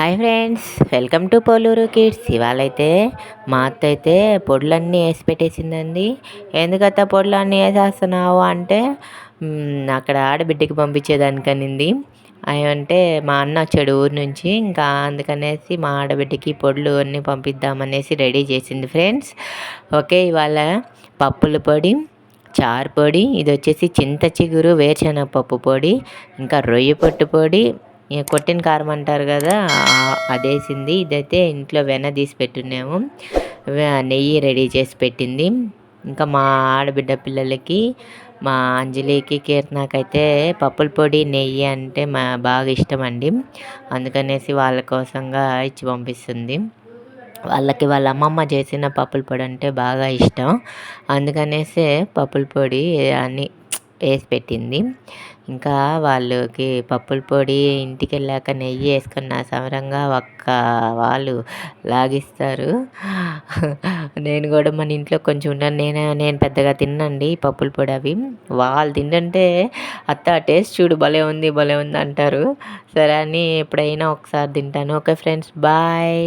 Hi friends, welcome to Poluru kids. ఇవాళైతే మా అత్త అయితే పొడులన్నీ వేసి పెట్టేసిందండి. ఎందుకత్త పొడులన్నీ వేసేస్తున్నావు అంటే అక్కడ ఆడబిడ్డకి పంపించేదానికనింది. అంటే మా అన్న వచ్చాడు ఊరు నుంచి, ఇంకా అందుకనేసి మా ఆడబిడ్డకి పొడులు అన్నీ పంపిద్దామనేసి రెడీ చేసింది ఫ్రెండ్స్. ఓకే, ఇవాళ పప్పుల పొడి, చారు పొడి, ఇది వచ్చేసి చింత చిగురు వేరుశనగ పప్పు పొడి, ఇంకా రొయ్య పొట్టు పొడి, కొట్టిన కారం అంటారు కదా అదేసింది. ఇదైతే ఇంట్లో వెన్న తీసి పెట్టున్నాము, నెయ్యి రెడీ చేసి పెట్టింది. ఇంకా మా ఆడబిడ్డ పిల్లలకి, మా అంజలికి, కీర్తనకైతే పప్పుల పొడి నెయ్యి అంటే బాగా ఇష్టం అండి. అందుకనేసి వాళ్ళ కోసంగా ఇచ్చి పంపిస్తుంది. వాళ్ళకి వాళ్ళ అమ్మమ్మ చేసిన పప్పుల పొడి అంటే బాగా ఇష్టం, అందుకనేసే పప్పుల పొడి అని వేసి పెట్టింది. ఇంకా వాళ్ళకి పప్పుల పొడి ఇంటికి వెళ్ళాక నెయ్యి వేసుకున్న సమరంగా ఒక్క వాళ్ళు లాగిస్తారు. నేను కూడా మన ఇంట్లో కొంచెం ఉన్నాను, నేను పెద్దగా తిన్నండి పప్పుల పొడి అవి. వాళ్ళు తింటుంటే అత్త టేస్ట్ చూడు భలే ఉంది అంటారు. సరే అని ఎప్పుడైనా ఒకసారి తింటాను. Okay friends, bye.